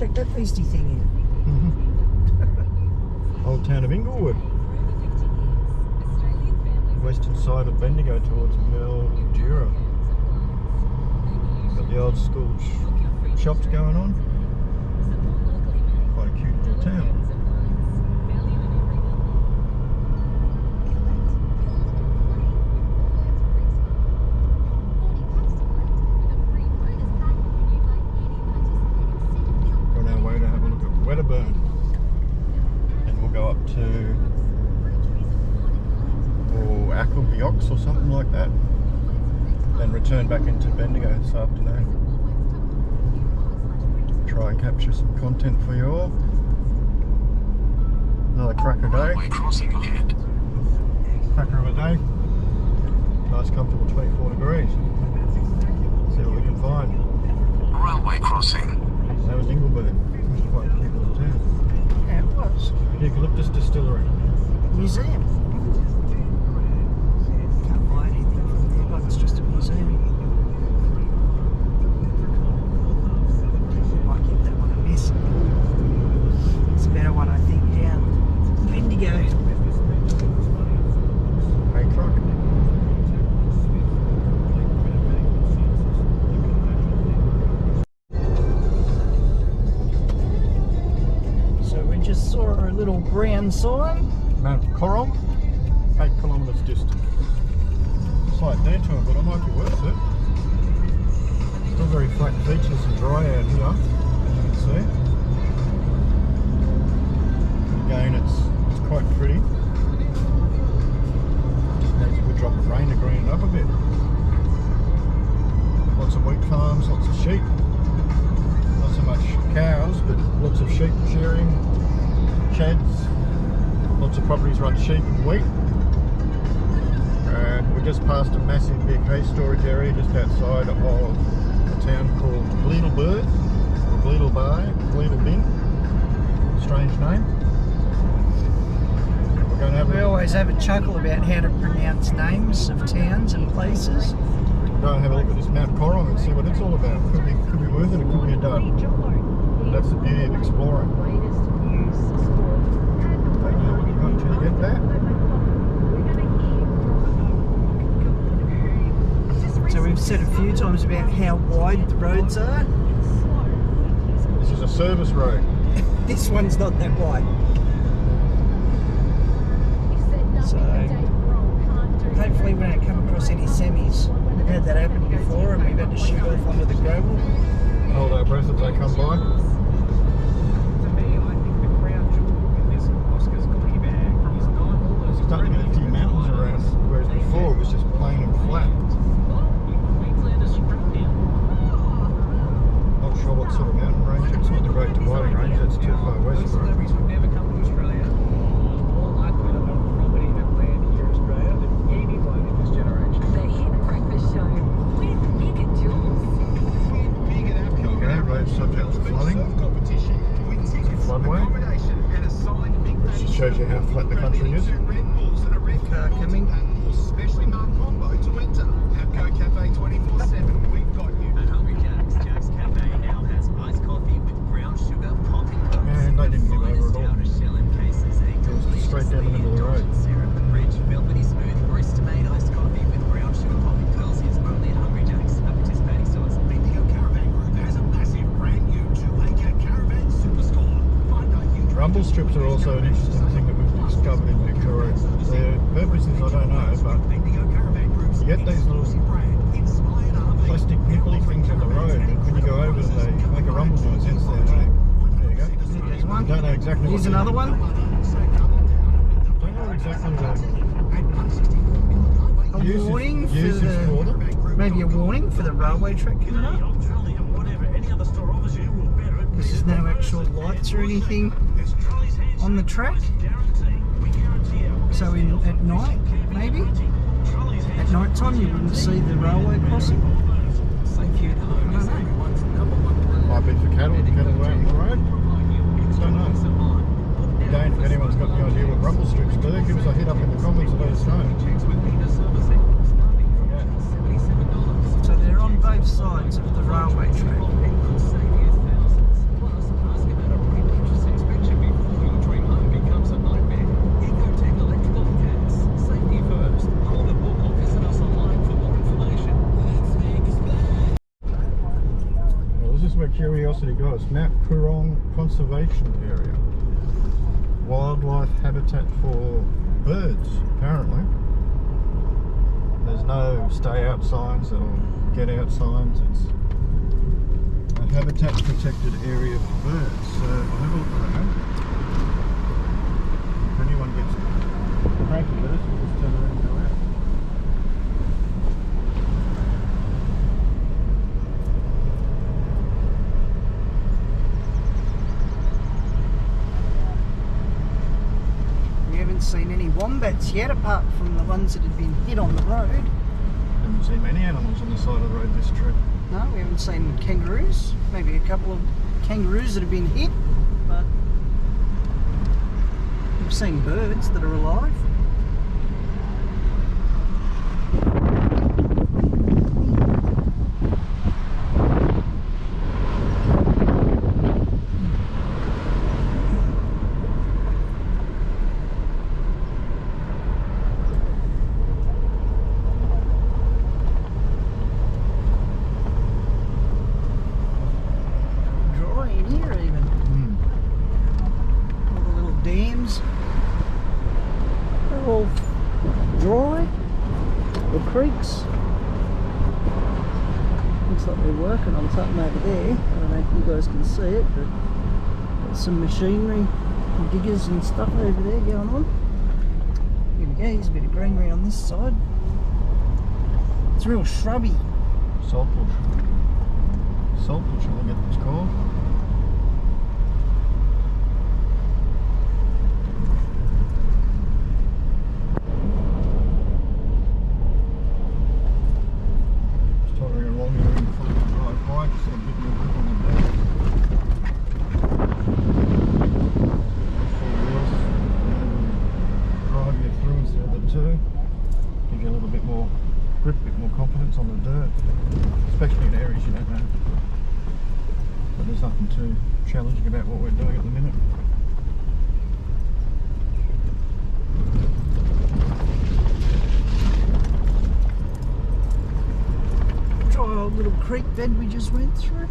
check that beastie thing Old town of Inglewood. Western side of Bendigo towards Mildura. Got the old school shops going on. Quite a cute little town. On our way to have a look at Wedderburn. And we'll go up to Applebyox or something like that. Then return back into Bendigo this afternoon. Try and capture some content for you all. Another cracker day. Cracker of a day. Nice comfortable 24 degrees. See what we can find. Railway crossing. That was Inglewood. It was quite a cute little town. Yeah, it was. Eucalyptus Distillery. Museum. Can't buy anything from there, but it's just a museum. Might give that one a miss. It's a better one, I think, down Bendigo. Hey, truck. So we just saw a little brown sign. Mount Corom, 8 kilometres distant. Slight detour, but it might be worth it. Still very flat features and dry out here, as you can see. Again, it's quite pretty. Just needs a good drop of rain to green it up a bit. Lots of wheat farms, lots of sheep. Not so much cows, but lots of sheep shearing, sheds. Lots of properties run sheep and wheat. And we just passed a massive big hay storage area just outside of a town called Wedderburn, or Wedderburn. Strange name. We're going to have We always have a chuckle about how to pronounce names of towns and places. go and have a look at this Mount Corom and see what it's all about. Could be worth it, it could be a dud. That's the beauty of exploring. Don't know what you've got until you get there. So we've said a few times about how wide the roads are. This is a service road. This one's not that wide. So hopefully we don't come across any semis. We've had that happen before and we've had to shoot off onto the gravel. Hold our breath as they come by. Starting to get a few mountains around, whereas before it was just plain and flat. Not sure what sort of mountain range. It's not the Great Dividing Range, that's too far west for it. Okay, road subject to flooding. Floodway. Just shows you how flat the country is. Car coming. Especially non-combo to enter. Havco Cafe 24/7. We've got you. At Hungry Jack's, Jack's Cafe now has iced coffee with brown sugar popping pearls. And they didn't give over at all. It was straight down the middle of the road. Syrup, rich, velvety smooth, barista-made iced coffee with brown sugar popping pearls is only at Hungry Jack's. At participating stores. Bendigo Caravan Group has a massive brand new 2-acre caravan superstore. Find out you. Rumble strips are also an interesting thing that we've discovered in Victoria. Their purpose is I don't know, but you get these little plastic nipply things on the road, and when you go over them, they make a rumble noise, hence their name. There you go. There's one. Don't know exactly Here's what another one. Don't know exactly A warning for uses the, for them. maybe a warning for the railway track coming up. Because there's no actual lights or anything on the track. So at night, maybe? At night time you wouldn't see the railway crossing. I don't know. Might be for cattle out on the road. Don't know. Again, if anyone's got any idea what rumble strips do, give us a hit up in the comments and let us know. So they're on both sides of the railway track. show us. Mount Coorong Conservation Area. Wildlife habitat for birds, apparently. There's no stay out signs or get out signs. It's a habitat protected area for birds. So I'll have a look around. If anyone gets cranky with us, we'll just turn around and go out. We haven't seen any wombats yet, apart from the ones that had been hit on the road. Haven't seen many animals on the side of the road this trip. No, we haven't seen kangaroos. Maybe a couple of kangaroos that have been hit, but we've seen birds that are alive. They're all dry, the creeks. Looks like they're working on something over there. I don't know if you guys can see it, but there's some machinery, diggers and stuff over there going on. Here we go, there's a bit of greenery on this side. It's real shrubby. Salt bush. Salt bush, I think it's called. On the dirt, especially in areas you don't know. But there's nothing too challenging about what we're doing at the minute. Dry old little creek bed we just went through.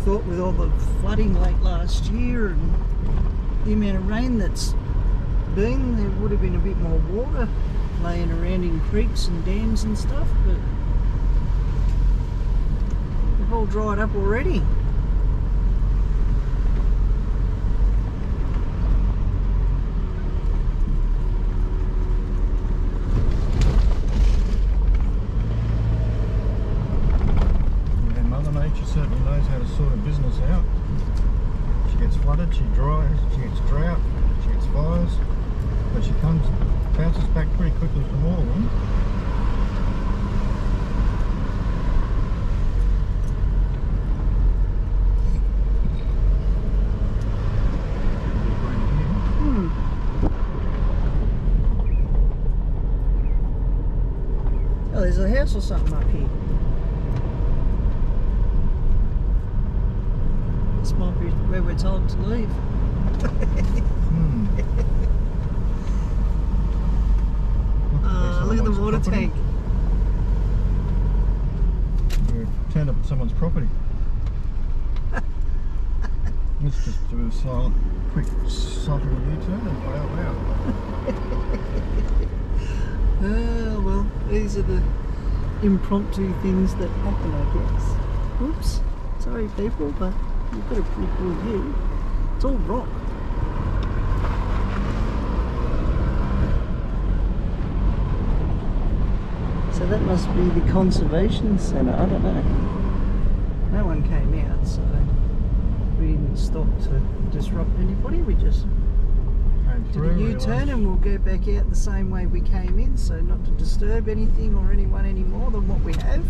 Thought with all the flooding late last year and the amount of rain that's been, there would have been a bit more water laying around in creeks and dams and stuff, but they've all dried up already. Certainly knows how to sort a business out. She gets flooded, she dries, she gets drought, she gets fires, but she bounces back pretty quickly from all of them. Oh, there's a house or something up here. This might be where we're told to leave. Look at the water tank. We've turned up someone's property. Let's just do a silent, quick, subtle U-turn and bail out. Well, these are the impromptu things that happen, I guess. Oops, sorry people, but you've got a pretty cool view. It's all rock. So that must be the conservation centre, I don't know. No one came out, so we didn't stop to disrupt anybody. We just did a U-turn and we'll go back out the same way we came in, so not to disturb anything or anyone any more than what we have.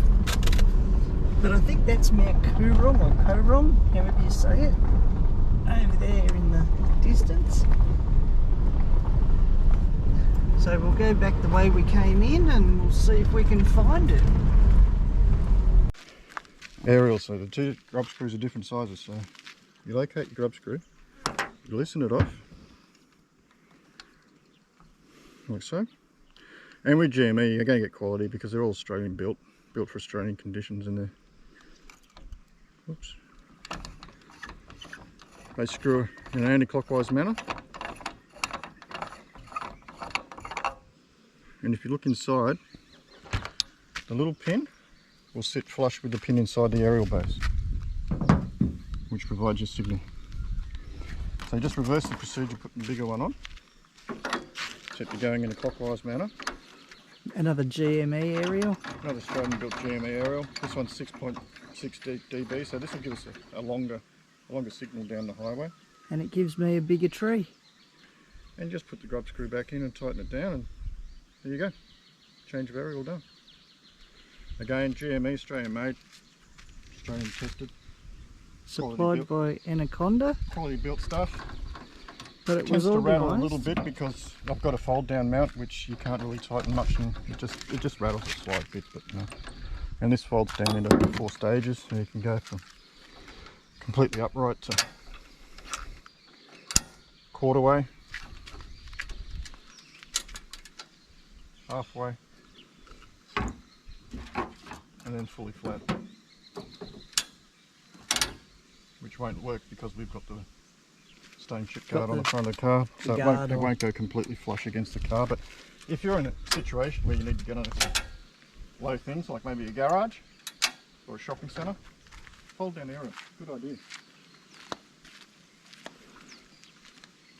But I think that's Mount Coorong or Coorong, however you say it, over there in the distance. So we'll go back the way we came in and we'll see if we can find it. aerial, so the two grub screws are different sizes. So you locate your grub screw, you loosen it off, like so. And with GME, you're going to get quality because they're all Australian built for Australian conditions in there. Oops. They screw in an anti-clockwise manner. And if you look inside, the little pin will sit flush with the pin inside the aerial base, which provides your signal. So you just reverse the procedure, put the bigger one on, except you're going in a clockwise manner. Another GME aerial. Another Australian built GME aerial. This one's 6.6 dB, so this will give us a longer signal down the highway. And it gives me a bigger tree. And just put the grub screw back in and tighten it down, and there you go. Change of aerial done. Again, GME, Australian made, Australian tested. Supplied by Anaconda. Quality built stuff. But it Tends was to rattle a organised. little bit because I've got a fold down mount which you can't really tighten much, and it just rattles a slight bit, but no. And this folds down into 4 stages, so you can go from completely upright to quarter way, halfway, and then fully flat, which won't work because we've got the stone chip guard on the front of the car, so it won't go completely flush against the car. But if you're in a situation where you need to get on low things, like maybe a garage or a shopping centre, fold down the aerial. Good idea.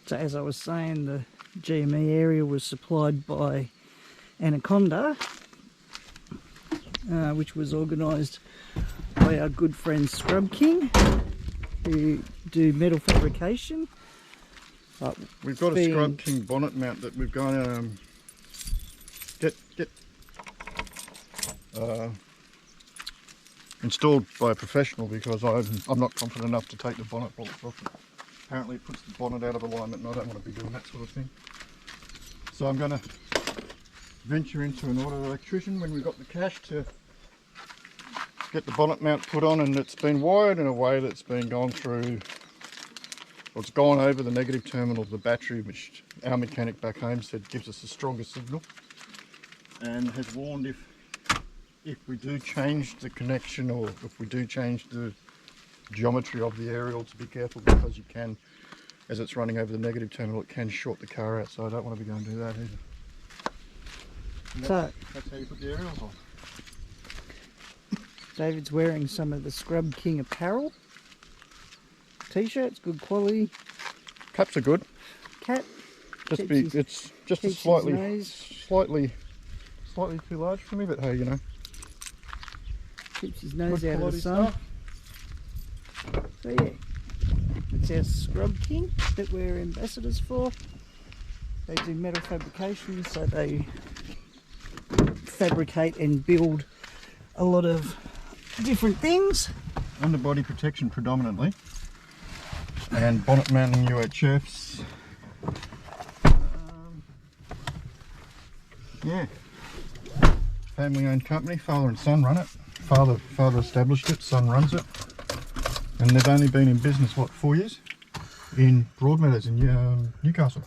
So as I was saying, the GME area was supplied by Anaconda, which was organised by our good friend Scrub King, who do metal fabrication. We've got a Scrub King bonnet mount that we've gone get installed by a professional because I'm not confident enough to take the bonnet bolts off it. Apparently it puts the bonnet out of alignment, and I don't want to be doing that sort of thing. So I'm going to venture into an auto electrician when we've got the cash to get the bonnet mount put on, and it's been wired in a way that's been gone through, well, it's gone over the negative terminal of the battery, which our mechanic back home said gives us a stronger signal, and has warned if we do change the connection or if we do change the geometry of the aerial, to be careful, because you can, as it's running over the negative terminal, it can short the car out, so I don't want to be going to do that either. So that's how you put the aerials on. David's wearing some of the Scrub King apparel. T-shirts, good quality. Caps are good. Cap. It's just a slightly too large for me, but hey, you know. Keeps his nose Good out of the quality sun. stuff. So yeah, it's our Scrub King that we're ambassadors for. They do metal fabrication, so they fabricate and build a lot of different things. Underbody protection predominantly, and bonnet mounting UHFs. Yeah, family owned company, father and son run it. Father established it, son runs it, and they've only been in business, what, 4 years? In Broadmeadows in Newcastle.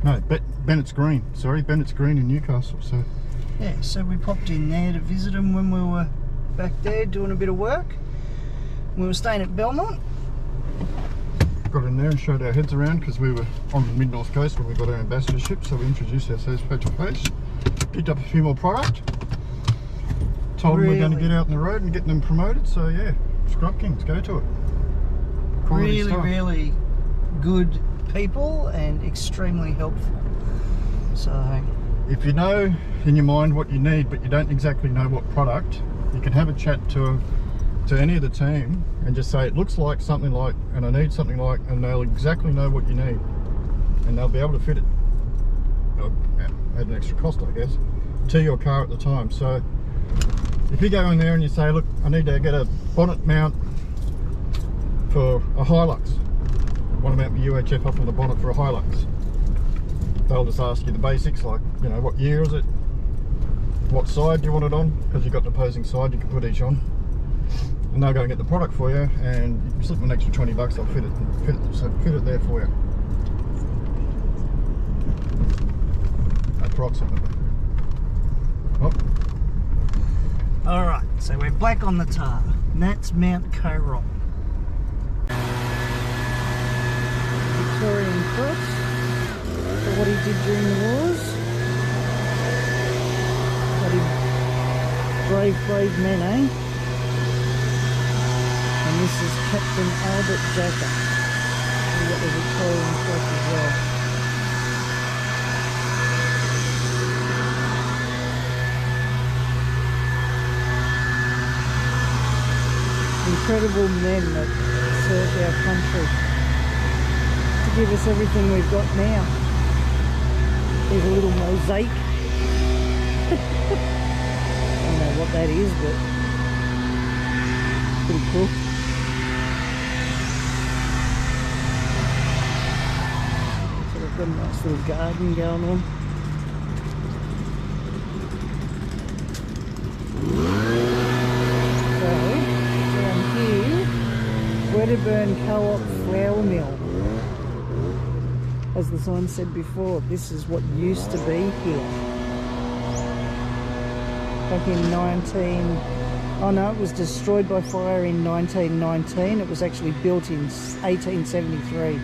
No, Bennett's Green, sorry, Bennett's Green in Newcastle. So yeah, so we popped in there to visit them when we were back there doing a bit of work. We were staying at Belmont. got in there and showed our heads around because we were on the mid-north coast when we got our ambassadorship, so we introduced ourselves face to face, picked up a few more product, told them we're going to get out on the road and get them promoted. So yeah, Scrub Kings, go to it. Quality stuff. Really good people and extremely helpful. So if you know in your mind what you need but you don't exactly know what product, you can have a chat to any of the team and just say it looks like something like, and I need something like, and they'll exactly know what you need, and they'll be able to fit it at an extra cost, I guess, to your car at the time. So if you go in there and you say, look, I need to get a bonnet mount for a Hilux, I want to mount my UHF up on the bonnet for a Hilux, they'll just ask you the basics, like, you know, what year is it, what side do you want it on, because you've got an opposing side you can put each on, and they'll go and get the product for you, and you slip an extra 20 bucks, they'll fit it there for you. Approximately. Oh. Alright, so we're back on the tar, and that's Mount Coron. Victorian Cross, for what he did during the wars. Bloody brave men, eh? And this is Captain Albert Jacker. We've got the Victorian Cross as well. Incredible men that served our country to give us everything we've got now. There's a little mosaic. I don't know what that is, but pretty cool. So we've got a nice little garden going on. Wedderburn Co-op flour mill. As the sign said before, this is what used to be here. Back in oh no, it was destroyed by fire in 1919. It was actually built in 1873.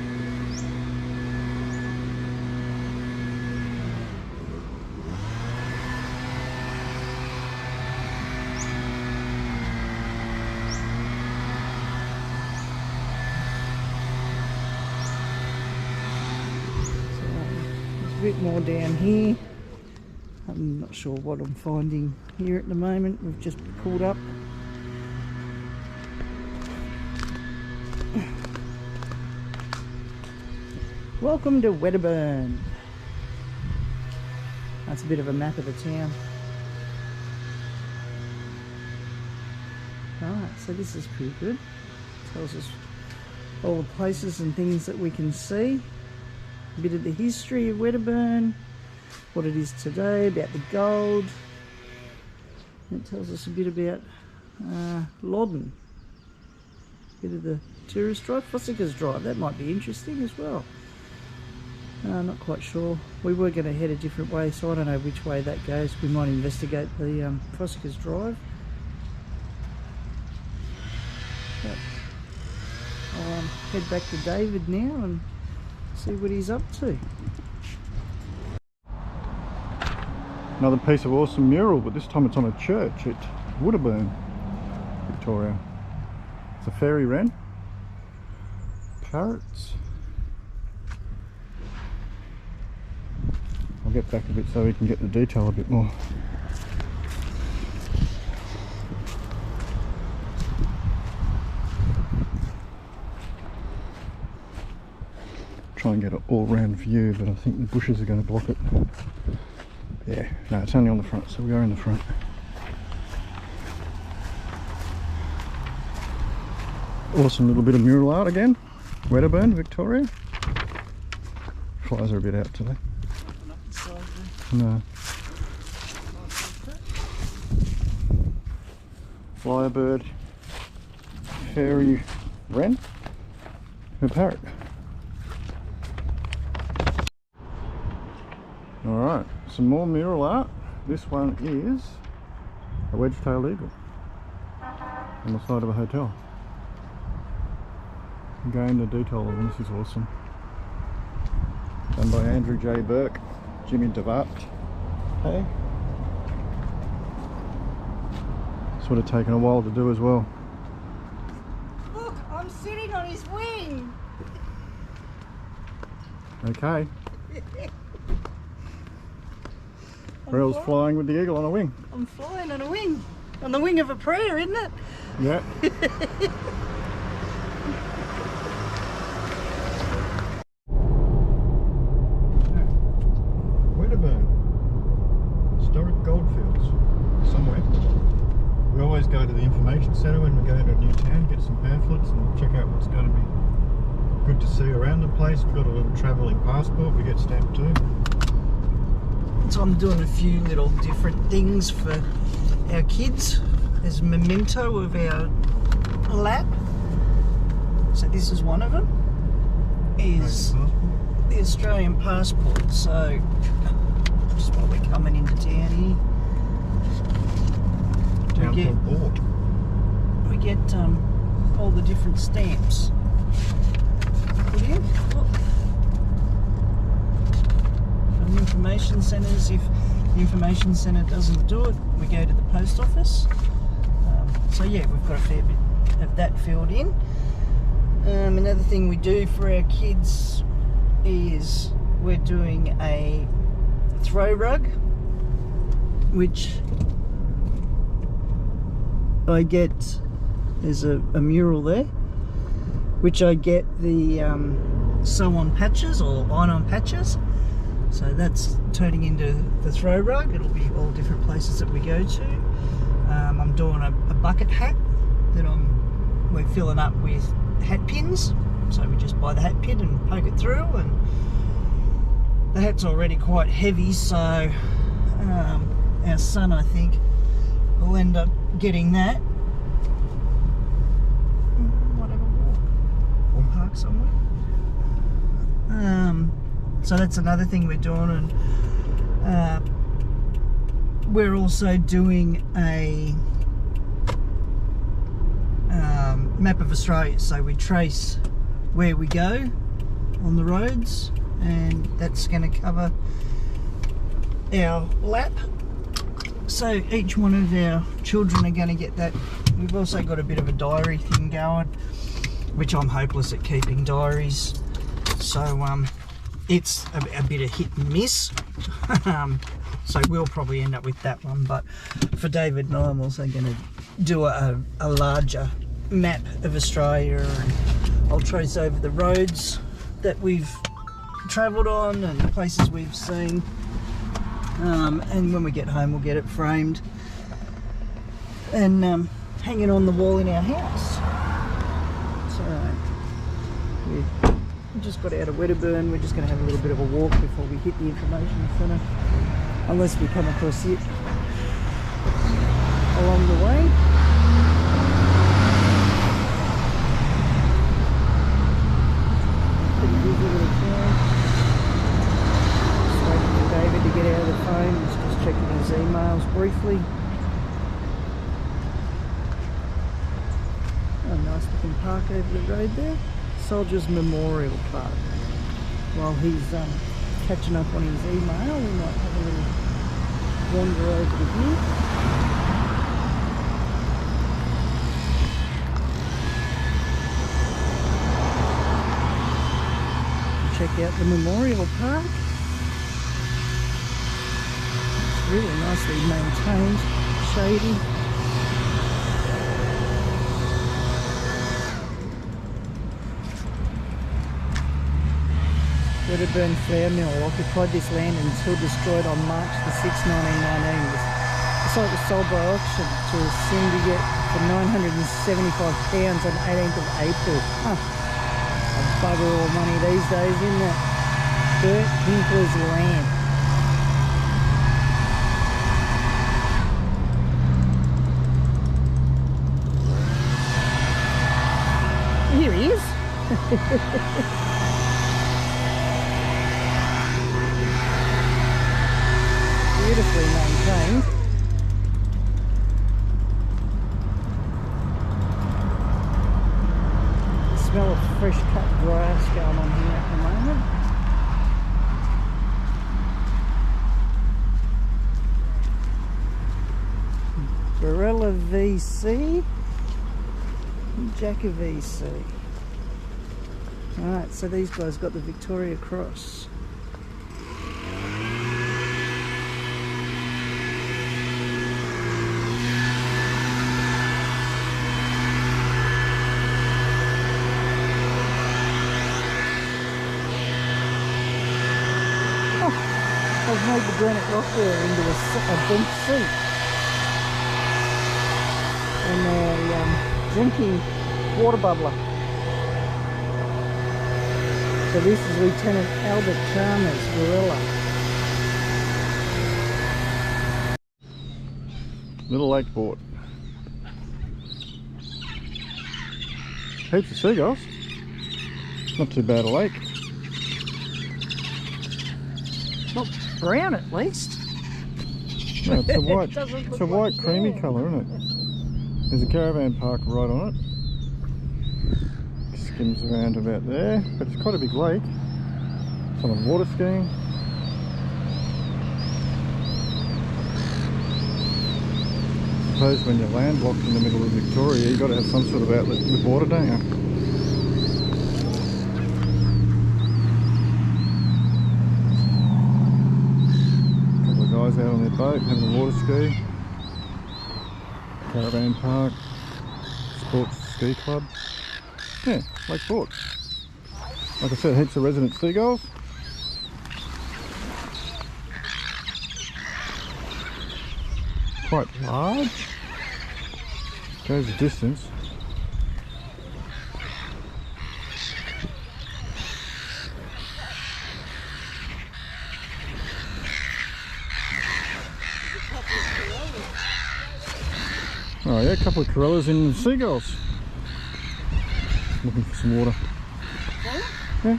A bit more down here. I'm not sure what I'm finding here at the moment. We've just pulled up. Welcome to Wedderburn. That's a bit of a map of the town. Alright, so this is pretty good. Tells us all the places and things that we can see. A bit of the history of Wedderburn, what it is today, about the gold. It tells us a bit about Loddon. A bit of the tourist drive, Fossickers Drive, that might be interesting as well. Not quite sure. We were going to head a different way, so I don't know which way that goes. We might investigate the Fossickers Drive. But I'll head back to David now and see what he's up to. Another piece of awesome mural, but this time it's on a church at Wedderburn, Victoria. It's a fairy wren, parrots. I'll get back a bit so we can get the detail a bit more. Try and get an all-round view, but I think the bushes are going to block it. Yeah, no, it's only on the front, so we are in the front. Awesome little bit of mural art again. Wedderburn, Victoria. Flies are a bit out today. No. Lyrebird, fairy wren, and a parrot. Alright, some more mural art. This one is a wedge-tailed eagle on the side of a hotel. Again, the detail on this is awesome. Done by Andrew J. Burke, Jimmy DeVart. Hey? This would have taken a while to do as well. Look, I'm sitting on his wing. Okay. Rel's flying with the eagle on a wing. I'm flying on a wing. On the wing of a prayer, isn't it? Yeah. Wedderburn. Historic goldfields. Somewhere. We always go to the information centre when we go into a new town, get some pamphlets and check out what's going to be good to see around the place. We've got a little travelling passport we get stamped too. So I'm doing a few little different things for our kids as a memento of our lap. So this is one of them. Is the Australian passport. So just while we're coming into town here, we get all the different stamps put in. From the information centres. If the information centre doesn't do it, we go to the post office. So yeah, we've got a fair bit of that filled in. Another thing we do for our kids is we're doing a throw rug, which I get, there's a mural there, which I get the sew-on patches or iron-on patches. So that's turning into the throw rug. It'll be all different places that we go to. I'm doing a bucket hat that we're filling up with hat pins. So we just buy the hat pin and poke it through, and the hat's already quite heavy, so our son, I think, will end up getting that. Whatever, or park somewhere. So that's another thing we're doing, and we're also doing a map of Australia. So we trace where we go on the roads, and that's going to cover our lap. So each one of our children are going to get that. We've also got a bit of a diary thing going, which I'm hopeless at keeping diaries. So it's a bit of hit and miss. So we'll probably end up with that one. But for David and I, I'm also going to do a larger map of Australia, and I'll trace over the roads that we've travelled on and the places we've seen. And when we get home, we'll get it framed and hang it on the wall in our house. So we just got out of Wedderburn. We're just going to have a little bit of a walk before we hit the information centre, unless we come across it along the way. Pretty busy little town. Just waiting for David to get out of the phone. He's just checking his emails briefly. A nice looking park over the road there. Soldiers Memorial Park. While he's catching up on his email, we might have a little wander over to here. Check out the Memorial Park. It's really nicely maintained, shady. Wedderburn Flour Mill occupied this land until destroyed on March the 6th, 1919. The site was sold by auction to a syndicate for £975 on 18th of April. Huh. A bugger all money these days, isn't it? Bert Hinkler's land. Here he is. Beautifully maintained. The smell of fresh cut grass going on here at the moment. Barella VC, Jacka VC. Alright, so these guys got the Victoria Cross. I've made the granite rock there into a bench seat, and they're drinking water bubbler. So this is Lieutenant Albert Chalmers, Gorilla. Little Lake Boort. Heaps of seagulls. Not too bad a lake. Not brown at least. No, it's a white, Doesn't it's look a white like creamy brown. colour, isn't it? There's a caravan park right on it. Skims around about there, but it's quite a big lake. Someone water skiing. I suppose when you're landlocked in the middle of Victoria, you've got to have some sort of outlet with water, don't you? A couple of guys out on their boat having a water ski. Caravan park, sports ski club. Yeah, Lake Boort. Like I said, heaps of resident seagulls. Quite large. Goes a distance. Oh yeah, a couple of corellas in seagulls. Looking for some water. Yeah.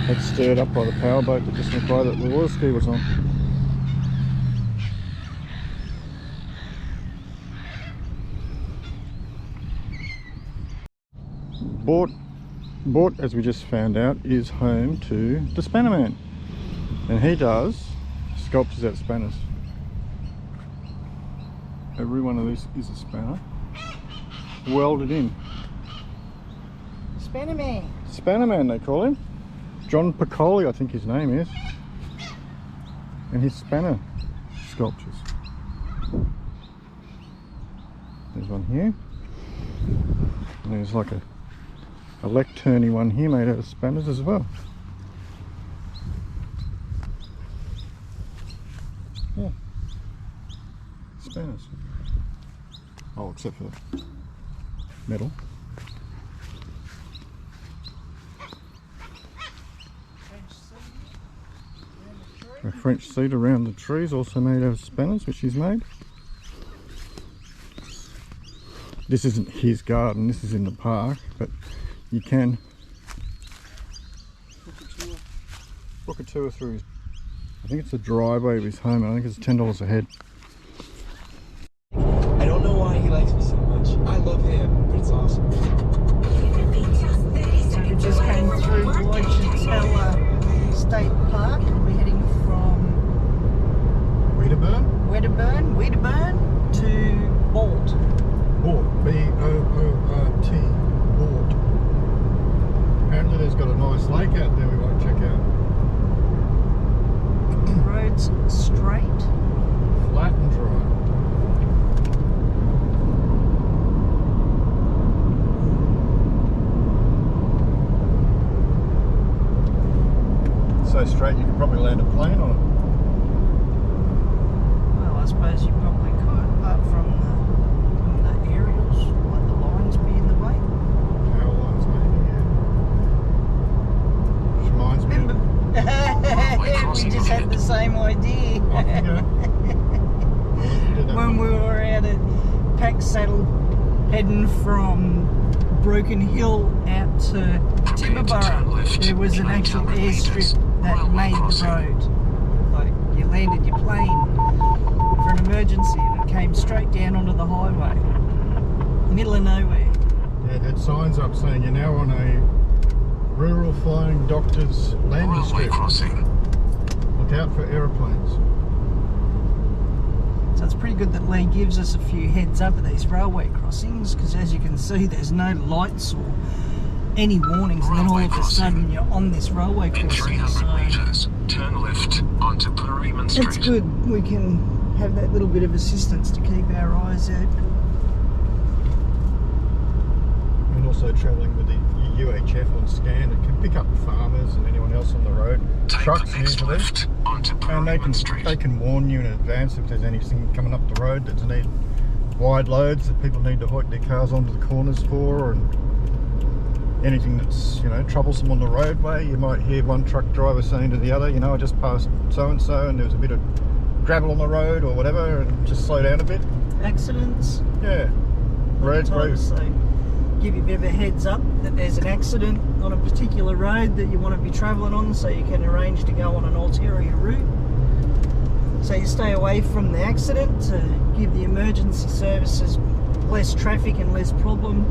That's stirred up by the power boat that just went by that the water ski was on. Boort, as we just found out, is home to the Spanner Man, and he does sculptures out of spanners. Every one of these is a spanner welded in. Spanner Man. Spanner Man, they call him. John Piccoli, I think his name is, and his spanner sculptures. There's one here, and there's like a lecturny one here made out of spanners as well. Yeah, spanners. Oh, except for the metal. A French seat around the trees, also made out of spanners, which he's made. This isn't his garden, this is in the park, but you can book a tour through his, I think it's the driveway of his home, and I think it's $10 a head. I don't know why he likes me so much. I love him, but it's awesome. So we just came through Lodge State Park. We're heading from Wedderburn to Boort. Boort, B-O-O-R-T, Boort. Apparently there's got a nice lake out there we might check out. Road's straight. Flat and dry. So straight you could probably land a plane on it. Well, I suppose you probably could, apart from the aerials, like the lines be in the way. Power lines maybe, yeah. Which reminds me Remember, we just had the same idea when we were out at Pack Saddle heading from Broken Hill out to Timberborough. There was an actual airstrip that made the road. Like, you landed your plane for an emergency and it came straight down onto the highway. Middle of nowhere. Yeah, that signs up saying you're now on a rural flying doctor's landing strip. Look out for aeroplanes. So it's pretty good that Lee gives us a few heads up at these railway crossings, because as you can see there's no lights or any warnings, and then all of a sudden you're on this railway crossing. So meters, turn left onto Perryman Street. it's good we can have that little bit of assistance to keep our eyes out. And also travelling with the UHF on scan, it can pick up farmers and anyone else on the road. Take Trucks the next usually. left onto And Perryman Street. they can warn you in advance if there's anything coming up the road that's need wide loads that people need to hoik their cars onto the corners for, and anything that's, you know, troublesome on the roadway. You might hear one truck driver saying to the other, you know, I just passed so and so and there was a bit of gravel on the road or whatever, and just slow down a bit. Accidents. Yeah. Road. So give you a bit of a heads up that there's an accident on a particular road that you want to be travelling on, so you can arrange to go on an ulterior route. So you stay away from the accident to give the emergency services less traffic and less problem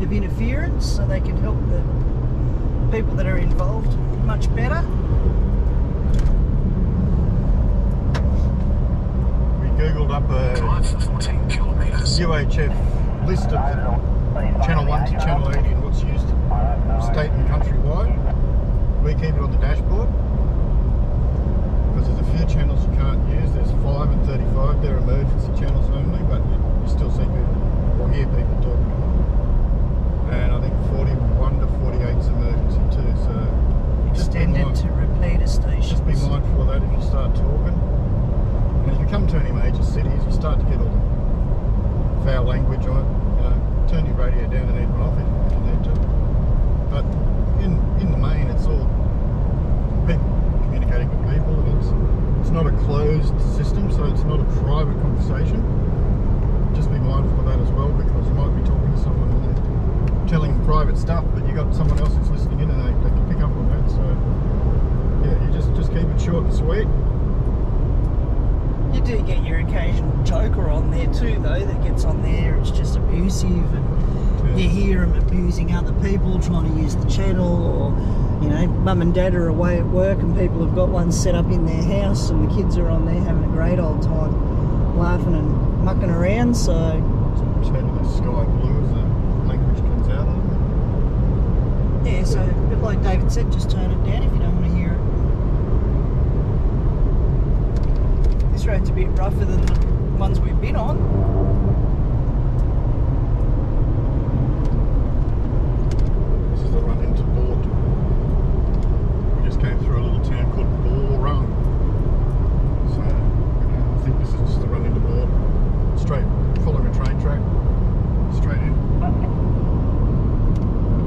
of interference, so they can help the people that are involved much better. We googled up a UHF list of channel 1 to channel 80 and what's used state and countrywide. We keep it on the dashboard because there's a few channels you can't use. There's 5 and 35, they're emergency channels only, but you still see people or hear people talking on them. And I think 41 to 48 is emergency too, so Extended to repeater stations. just be mindful of that if you start talking. And if you come to any major cities, you start to get all the foul language on it. You know, turn your radio down and even off if you need to. But in the main, it's all people communicating with people. It's not a closed system, so it's not a private conversation. Just be mindful of that as well, because you might be talking to someone and they're telling private stuff, but you got someone else who's listening in and they can pick up on that. So yeah, you just keep it short and sweet. You do get your occasional joker on there too, though, that gets on there. It's just abusive, and you hear them abusing other people trying to use the channel, or, you know, mum and dad are away at work and people have got one set up in their house and the kids are on there having a great old time laughing and mucking around. So Turn the sky blue as the language comes out of them. yeah, so a bit like David said, just turn it down if you don't want to hear it. This road's a bit rougher than the ones we've been on. This is the run into Boort. We just came through a little town called Boort. So I think this is just the run into Boort. Straight, following a train track. Straight in.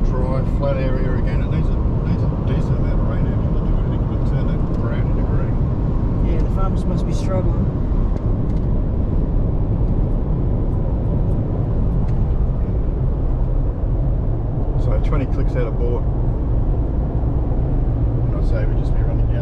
Dry, flat area again. It needs a decent amount of rain out here to do anything but turn that brown into green. Yeah, the farmers must be struggling. So 20 clicks out of Boort. And I say we just be running down